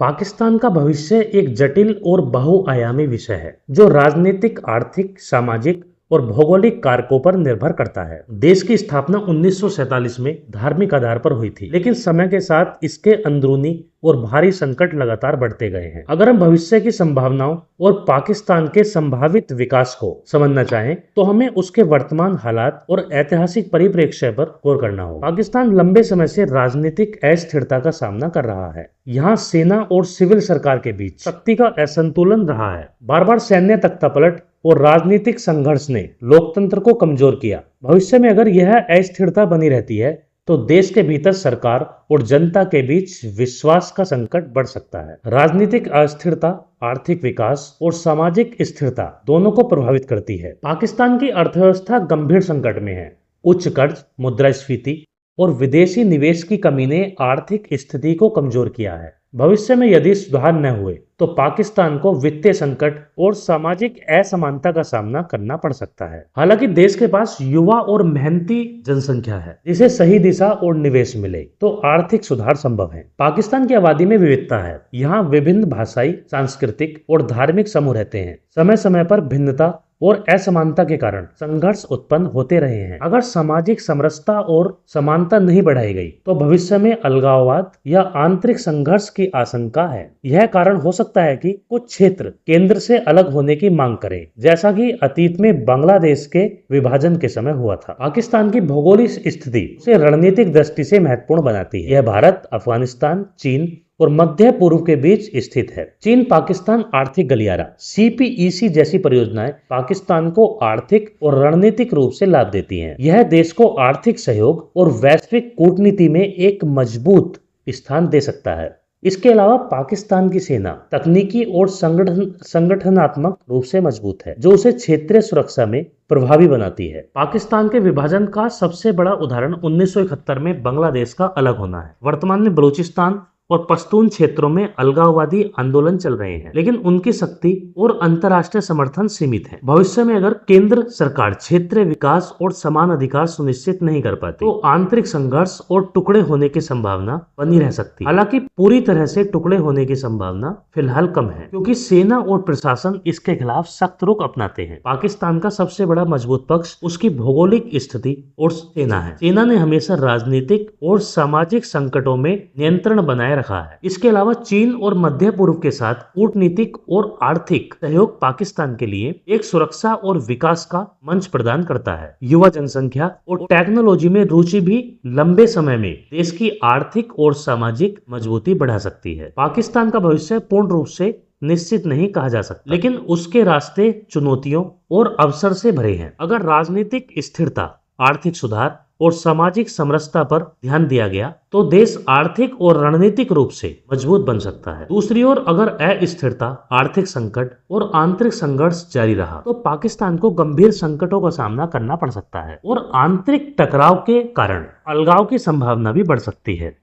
पाकिस्तान का भविष्य एक जटिल और बहुआयामी विषय है जो राजनीतिक, आर्थिक, सामाजिक और भौगोलिक कारकों पर निर्भर करता है। देश की स्थापना 1947 में धार्मिक आधार पर हुई थी, लेकिन समय के साथ इसके अंदरूनी और बाहरी संकट लगातार बढ़ते गए हैं। अगर हम भविष्य की संभावनाओं और पाकिस्तान के संभावित विकास को समझना चाहें, तो हमें उसके वर्तमान हालात और ऐतिहासिक परिप्रेक्ष्य पर गौर करना होगा। पाकिस्तान लंबे समय से राजनीतिक अस्थिरता का सामना कर रहा है। यहाँ सेना और सिविल सरकार के बीच शक्ति का असंतुलन रहा है। बार बार सैन्य तख्तापलट और राजनीतिक संघर्ष ने लोकतंत्र को कमजोर किया। भविष्य में अगर यह अस्थिरता बनी रहती है, तो देश के भीतर सरकार और जनता के बीच विश्वास का संकट बढ़ सकता है। राजनीतिक अस्थिरता आर्थिक विकास और सामाजिक स्थिरता दोनों को प्रभावित करती है। पाकिस्तान की अर्थव्यवस्था गंभीर संकट में है। उच्च कर्ज, मुद्रास्फीति और विदेशी निवेश की कमी ने आर्थिक स्थिति को कमजोर किया है। भविष्य में यदि सुधार न हुए, तो पाकिस्तान को वित्तीय संकट और सामाजिक असमानता का सामना करना पड़ सकता है। हालांकि देश के पास युवा और मेहनती जनसंख्या है, जिसे सही दिशा और निवेश मिले तो आर्थिक सुधार संभव है। पाकिस्तान की आबादी में विविधता है। यहाँ विभिन्न भाषाई, सांस्कृतिक और धार्मिक समूह रहते हैं। समय समय पर भिन्नता और असमानता के कारण संघर्ष उत्पन्न होते रहे हैं। अगर सामाजिक समरसता और समानता नहीं बढ़ाई गई, तो भविष्य में अलगाववाद या आंतरिक संघर्ष की आशंका है। यह कारण हो सकता है कि कुछ क्षेत्र केंद्र से अलग होने की मांग करें, जैसा कि अतीत में बांग्लादेश के विभाजन के समय हुआ था। पाकिस्तान की भौगोलिक स्थिति उसे रणनीतिक दृष्टि से महत्वपूर्ण बनाती है। यह भारत, अफगानिस्तान, चीन और मध्य पूर्व के बीच स्थित है। चीन पाकिस्तान आर्थिक गलियारा CPEC जैसी परियोजनाएं पाकिस्तान को आर्थिक और रणनीतिक रूप से लाभ देती हैं। यह देश को आर्थिक सहयोग और वैश्विक कूटनीति में एक मजबूत स्थान दे सकता है। इसके अलावा पाकिस्तान की सेना तकनीकी और संगठनात्मक रूप से मजबूत है, जो उसे क्षेत्रीय सुरक्षा में प्रभावी बनाती है। पाकिस्तान के विभाजन का सबसे बड़ा उदाहरण 1971 में बांग्लादेश का अलग होना है। वर्तमान में बलूचिस्तान और पश्तून क्षेत्रों में अलगाववादी आंदोलन चल रहे हैं, लेकिन उनकी शक्ति और अंतर्राष्ट्रीय समर्थन सीमित है। भविष्य में अगर केंद्र सरकार क्षेत्रीय विकास और समान अधिकार सुनिश्चित नहीं कर पाती, तो आंतरिक संघर्ष और टुकड़े होने की संभावना बनी रह सकती है। हालांकि पूरी तरह से टुकड़े होने की संभावना फिलहाल कम है, क्योंकि सेना और प्रशासन इसके खिलाफ सख्त रुख अपनाते हैं। पाकिस्तान का सबसे बड़ा मजबूत पक्ष उसकी भौगोलिक स्थिति और सेना है। सेना ने हमेशा राजनीतिक और सामाजिक संकटों में नियंत्रण बनाए रखा है। इसके अलावा चीन और मध्य पूर्व के साथ कूटनीतिक और आर्थिक सहयोग पाकिस्तान के लिए एक सुरक्षा और विकास का मंच प्रदान करता है। युवा जनसंख्या और टेक्नोलॉजी में रुचि भी लंबे समय में देश की आर्थिक और सामाजिक मजबूती बढ़ा सकती है। पाकिस्तान का भविष्य पूर्ण रूप से निश्चित नहीं कहा जा सकता, लेकिन उसके रास्ते चुनौतियों और अवसर से भरे हैं। अगर राजनीतिक स्थिरता, आर्थिक सुधार और सामाजिक समरसता पर ध्यान दिया गया, तो देश आर्थिक और रणनीतिक रूप से मजबूत बन सकता है। दूसरी ओर अगर अस्थिरता, आर्थिक संकट और आंतरिक संघर्ष जारी रहा, तो पाकिस्तान को गंभीर संकटों का सामना करना पड़ सकता है और आंतरिक टकराव के कारण अलगाव की संभावना भी बढ़ सकती है।